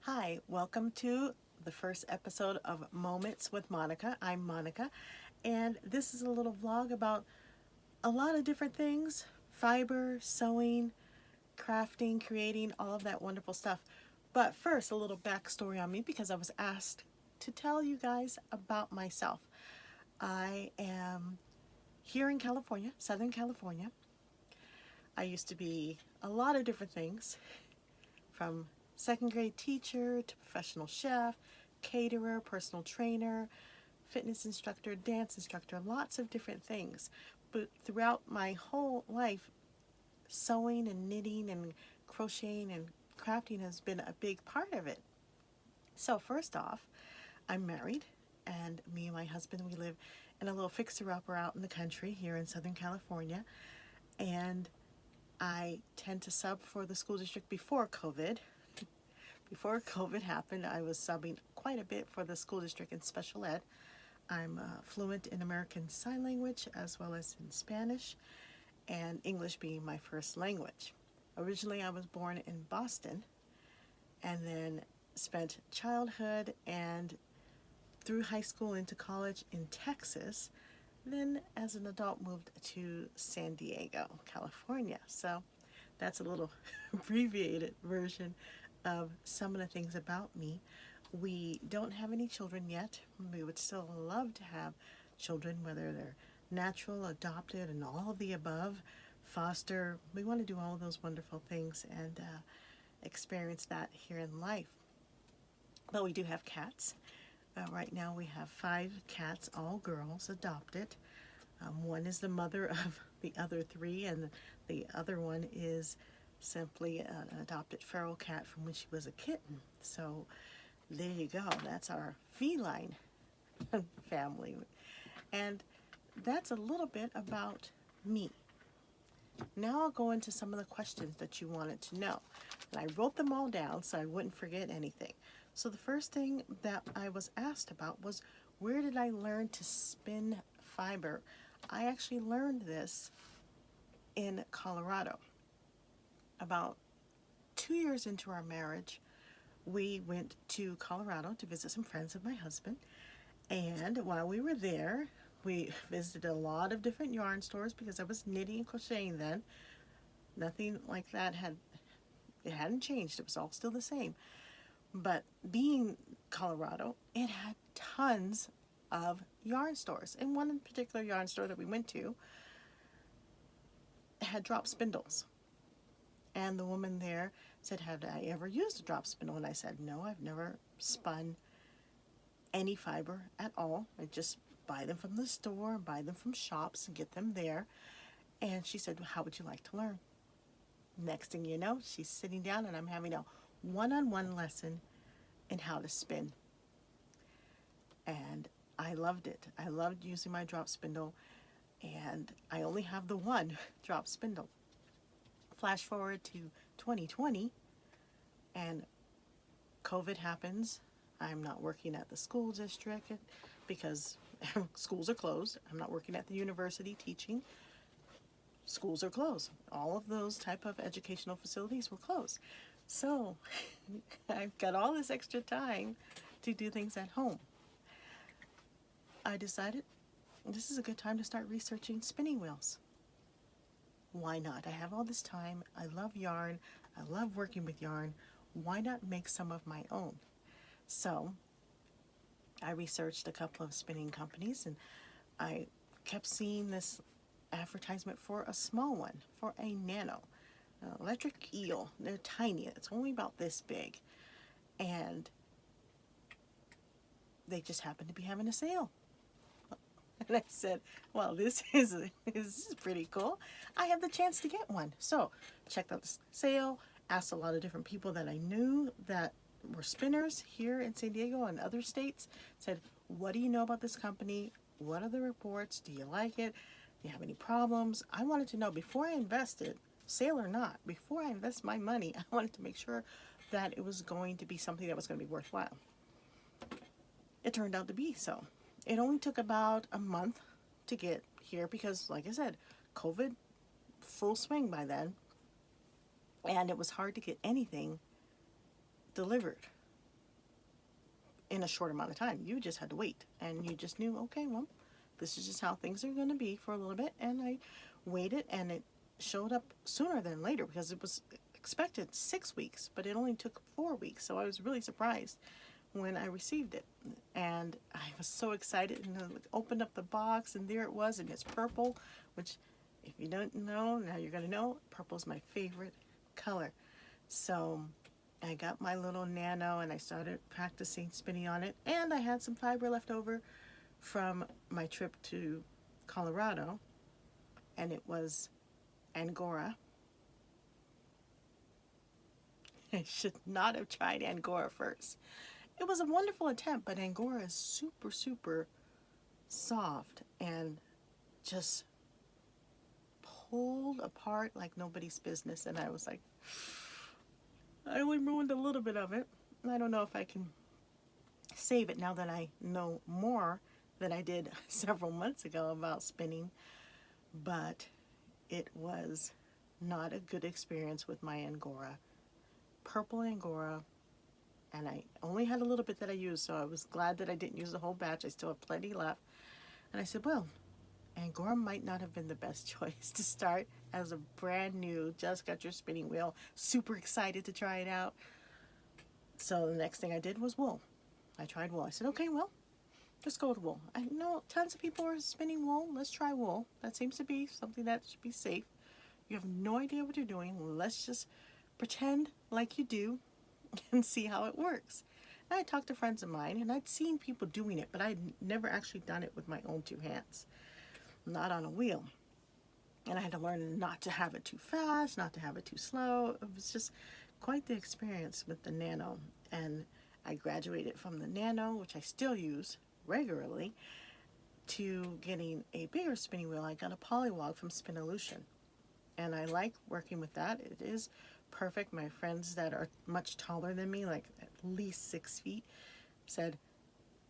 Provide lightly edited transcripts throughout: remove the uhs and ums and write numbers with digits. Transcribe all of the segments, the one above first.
Hi, welcome to the first episode of Moments with Monica. I'm Monica, and this is a little vlog about a lot of different things: fiber, sewing, crafting, creating, all of that wonderful stuff. But first, a little backstory on me because I was asked to tell you guys about myself. I am here in California, Southern California. I used to be a lot of different things, from second grade teacher to professional chef, caterer, personal trainer, fitness instructor, dance instructor, lots of different things. But throughout my whole life, sewing and knitting and crocheting and crafting has been a big part of it. So first off, I'm married, and me and my husband, we live in a little fixer-upper out in the country here in Southern California, and I tend to sub for the school district before COVID. Before COVID happened, I was subbing quite a bit for the school district in special ed. I'm fluent in American Sign Language as well as in Spanish, and English being my first language. Originally, I was born in Boston and then spent childhood and through high school into college in Texas. Then, as an adult, moved to San Diego, California. So that's a little abbreviated version of some of the things about me. We don't have any children yet. We would still love to have children, whether they're natural, adopted, and all of the above, foster. We want to do all of those wonderful things and experience that here in life. But we do have cats. Right now we have 5 cats, all girls, adopted. One is the mother of the other 3, and the other one is simply an adopted feral cat from when she was a kitten. So there you go. That's our feline family. And that's a little bit about me. Now I'll go into some of the questions that you wanted to know. And I wrote them all down so I wouldn't forget anything. So the first thing that I was asked about was, where did I learn to spin fiber? I actually learned this in Colorado. About 2 years into our marriage, we went to Colorado to visit some friends of my husband. And while we were there, we visited a lot of different yarn stores because I was knitting and crocheting then. Nothing like that it hadn't changed. It was all still the same. But being Colorado, it had tons of yarn stores. And one in particular yarn store that we went to had drop spindles. And the woman there said, "Have I ever used a drop spindle?" And I said, "No, I've never spun any fiber at all. I just buy them from the store, buy them from shops, and get them there." And she said, "How would you like to learn?" Next thing you know, she's sitting down and I'm having a one-on-one lesson in how to spin. And I loved it. I loved using my drop spindle, and I only have the one drop spindle. Flash forward to 2020, and COVID happens. I'm not working at the school district because schools are closed. I'm not working at the university teaching. Schools are closed. All of those type of educational facilities were closed. So I've got all this extra time to do things at home. I decided this is a good time to start researching spinning wheels. Why not? I have all this time. I love yarn. I love working with yarn. Why not make some of my own? So I researched a couple of spinning companies, and I kept seeing this advertisement for a small one, for a nano, electric eel. They're tiny. It's only about this big. And they just happened to be having a sale. And I said, well, this is pretty cool. I have the chance to get one. So checked out the sale, asked a lot of different people that I knew that were spinners here in San Diego and other states. Said, what do you know about this company? What are the reports? Do you like it? Do you have any problems? I wanted to know before I invested, sale or not, before I invest my money, I wanted to make sure that it was going to be something that was going to be worthwhile. It turned out to be so. It only took about a month to get here because, like I said, COVID full swing by then, and it was hard to get anything delivered. in a short amount of time. You just had to wait, and you just knew, okay, well, this is just how things are going to be for a little bit. And I waited, and it showed up sooner than later because it was expected 6 weeks, but it only took 4 weeks. So I was really surprised when I received it, and I was so excited. And I opened up the box, and there it was, and it's purple, which, if you don't know, now you're going to know. Purple is my favorite color. So I got my little nano, and I started practicing spinning on it, and I had some fiber left over from my trip to Colorado, and it was Angora. I should not have tried Angora first. It was a wonderful attempt, but Angora is super, super soft and just pulled apart like nobody's business. And I was like, I only ruined a little bit of it. I don't know if I can save it now that I know more than I did several months ago about spinning, but it was not a good experience with my Angora. Purple Angora, and I only had a little bit that I used, so I was glad that I didn't use the whole batch. I still have plenty left. And I said, well, Angora might not have been the best choice to start as a brand new, just got your spinning wheel, super excited to try it out. So the next thing I did was wool. I tried wool. I said, okay, well, let's go with wool. I know tons of people are spinning wool. Let's try wool. That seems to be something that should be safe. You have no idea what you're doing. Let's just pretend like you do and see how it works. And I talked to friends of mine, and I'd seen people doing it, but I'd never actually done it with my own two hands, not on a wheel. And I had to learn not to have it too fast, not to have it too slow. It was just quite the experience with the Nano. And I graduated from the Nano, which I still use regularly, to getting a bigger spinning wheel. I got a Polywog from Spinolution, and I like working with that. It is perfect. My friends that are much taller than me, like at least 6 feet, said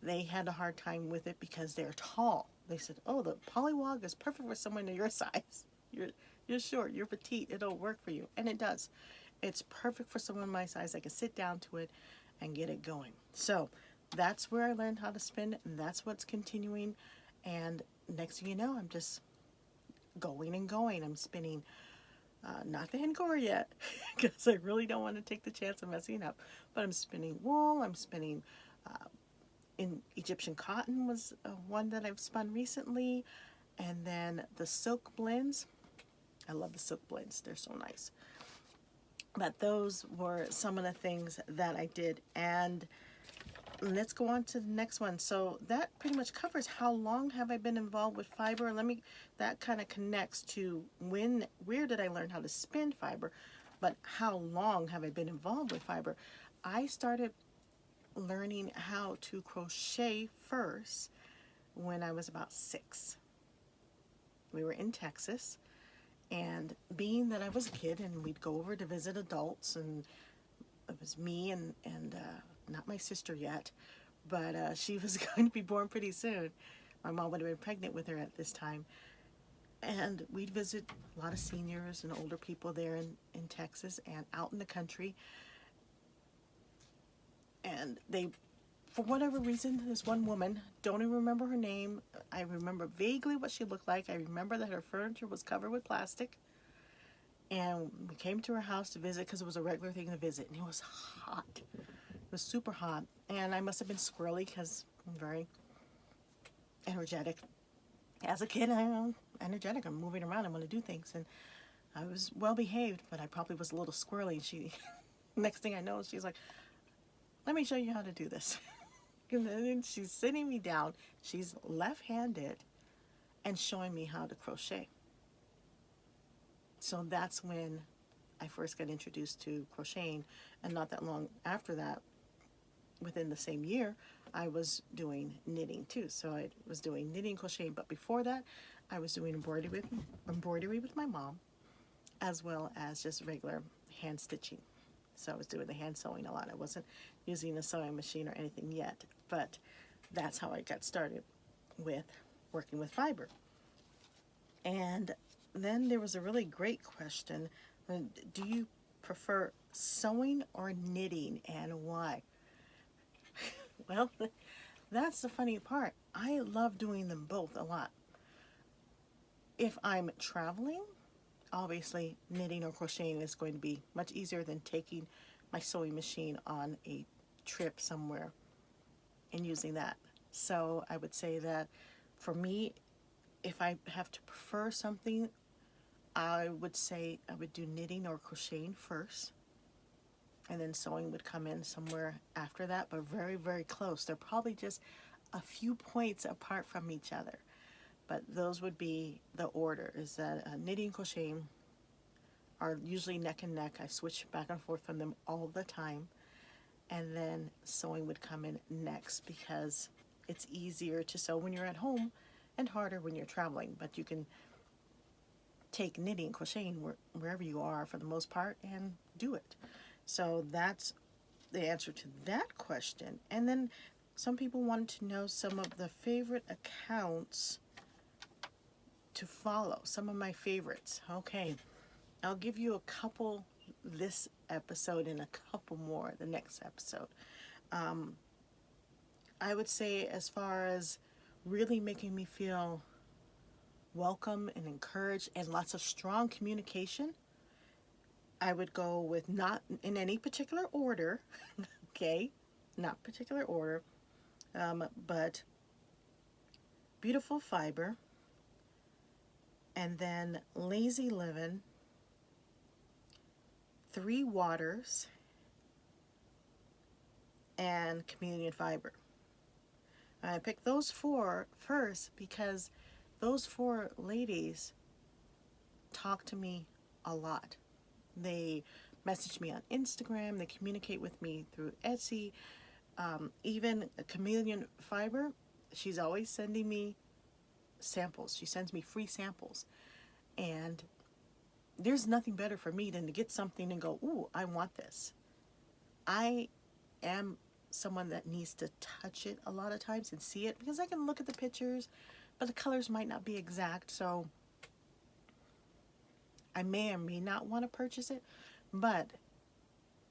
they had a hard time with it because they're tall. They said, oh, the Polywog is perfect for someone of your size. You're short, you're petite, it'll work for you. And it does. It's perfect for someone my size. I can sit down to it and get it going. So that's where I learned how to spin, and that's what's continuing. And next thing you know, I'm just going and going. I'm spinning, not the Angora yet, because I really don't want to take the chance of messing up. But I'm spinning wool. I'm spinning in Egyptian cotton was one that I've spun recently, and then the silk blends. I love the silk blends. They're so nice. But those were some of the things that I did, and let's go on to the next one. So that pretty much covers how long have I been involved with fiber. That kind of connects to where did I learn how to spin fiber, but how long have I been involved with fiber? I started learning how to crochet first when I was about 6. We were in Texas, and being that I was a kid and we'd go over to visit adults, and it was me and not my sister yet, but she was going to be born pretty soon. My mom would have been pregnant with her at this time. And we'd visit a lot of seniors and older people there in Texas and out in the country. And they, for whatever reason, this one woman, don't even remember her name. I remember vaguely what she looked like. I remember that her furniture was covered with plastic. And we came to her house to visit because it was a regular thing to visit. And it was hot. It was super hot. And I must have been squirrely because I'm very energetic. As a kid, I'm energetic. I'm moving around. I want to do things. And I was well behaved, but I probably was a little squirrely. She, next thing I know, she's like, let me show you how to do this. And then she's sitting me down. She's left-handed and showing me how to crochet. So that's when I first got introduced to crocheting. And not that long after that, within the same year, I was doing knitting too. So I was doing knitting, crocheting. But before that, I was doing embroidery with my mom, as well as just regular hand stitching. So I was doing the hand sewing a lot. I wasn't using a sewing machine or anything yet, but that's how I got started with working with fiber. And then there was a really great question. Do you prefer sewing or knitting, and why? Well, that's the funny part. I love doing them both a lot. If I'm traveling, obviously knitting or crocheting is going to be much easier than taking my sewing machine on a trip somewhere and using that. So I would say that for me, if I have to prefer something, I would say I would do knitting or crocheting first, and then sewing would come in somewhere after that, but very, very close. They're probably just a few points apart from each other. But those would be the order, is that knitting and crocheting are usually neck and neck. I switch back and forth from them all the time. And then sewing would come in next because it's easier to sew when you're at home and harder when you're traveling. But you can take knitting and crocheting wherever you are for the most part and do it. So that's the answer to that question. And then some people wanted to know some of the favorite accounts to follow, some of my favorites. Okay, I'll give you a couple this episode and a couple more the next episode. I would say, as far as really making me feel welcome and encouraged and lots of strong communication, I would go with, not in any particular order, okay, not particular order, but Beautiful Fiber, and then Lazy Livin', Three Waters, and Chameleon Fiber. I picked those four first because those four ladies talk to me a lot. They message me on Instagram, they communicate with me through Etsy. Even Chameleon Fiber, she's always sending me samples. She sends me free samples. And there's nothing better for me than to get something and go, ooh, I want this. I am someone that needs to touch it a lot of times and see it, because I can look at the pictures, but the colors might not be exact. So I may or may not want to purchase it, but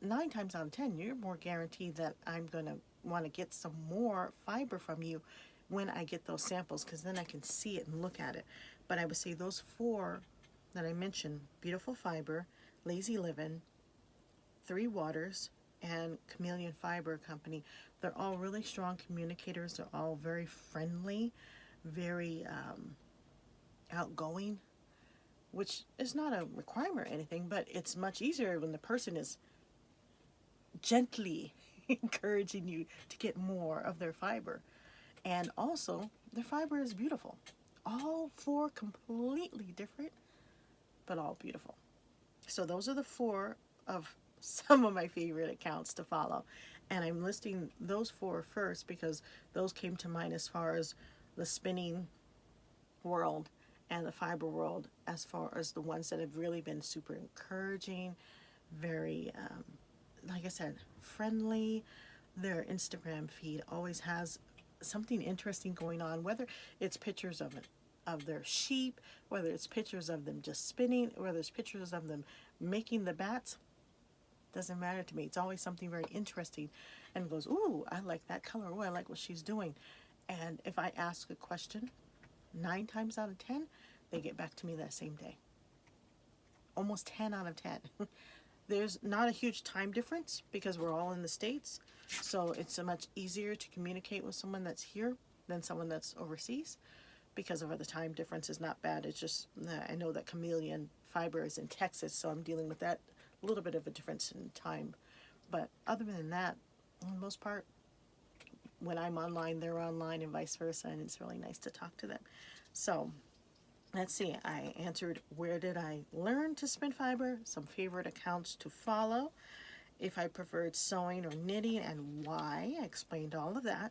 9 times out of 10, you're more guaranteed that I'm going to want to get some more fiber from you when I get those samples, because then I can see it and look at it. But I would say those four that I mentioned, Beautiful Fiber, Lazy Livin', Three Waters, and Chameleon Fiber Company, they're all really strong communicators. They're all very friendly, very outgoing, which is not a requirement or anything, but it's much easier when the person is gently encouraging you to get more of their fiber. And also, their fiber is beautiful. All four completely different, but all beautiful. So those are the four of some of my favorite accounts to follow. And I'm listing those four first because those came to mind as far as the spinning world and the fiber world, as far as the ones that have really been super encouraging, very, like I said, friendly. Their Instagram feed always has something interesting going on, whether it's pictures of their sheep, whether it's pictures of them just spinning, whether it's pictures of them making the bats. Doesn't matter to me. It's always something very interesting, and goes, ooh, I like that color. Oh, I like what she's doing. And if I ask a question, 9 times out of 10, they get back to me that same day. Almost 10 out of 10. There's not a huge time difference because we're all in the States, so it's so much easier to communicate with someone that's here than someone that's overseas, because of the time difference is not bad. It's just, I know that Chameleon Fiber is in Texas, so I'm dealing with that little bit of a difference in time. But other than that, for the most part, when I'm online, they're online, and vice versa, and it's really nice to talk to them. So let's see, I answered where did I learn to spin fiber, some favorite accounts to follow, if I preferred sewing or knitting and why. I explained all of that.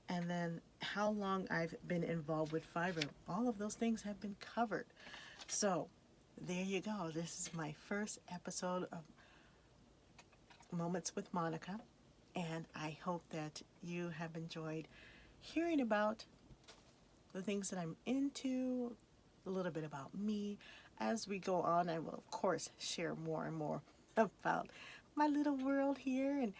And then how long I've been involved with fiber. All of those things have been covered. So there you go. This is my first episode of Moments with Monica, and I hope that you have enjoyed hearing about the things that I'm into, a little bit about me. As we go on, I will, of course, share more and more about my little world here, and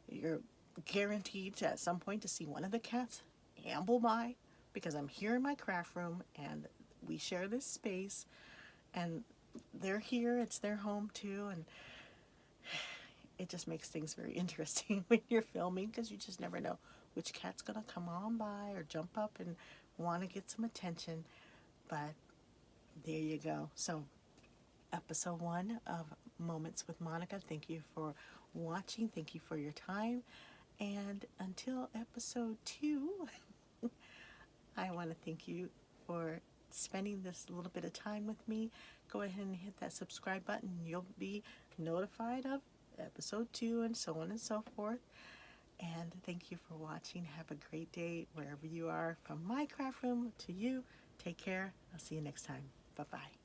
you're guaranteed to, at some point, to see one of the cats amble by because I'm here in my craft room and we share this space and they're here, it's their home too, and it just makes things very interesting when you're filming because you just never know which cat's gonna come on by or jump up and want to get some attention. But there you go. So, episode 1 of Moments with Monica. Thank you for watching. Thank you for your time. And until episode 2, I want to thank you for spending this little bit of time with me. Go ahead and hit that subscribe button. You'll be notified of episode 2 and so on and so forth. And thank you for watching. Have a great day wherever you are. From my craft room to you, take care. I'll see you next time. Bye-bye.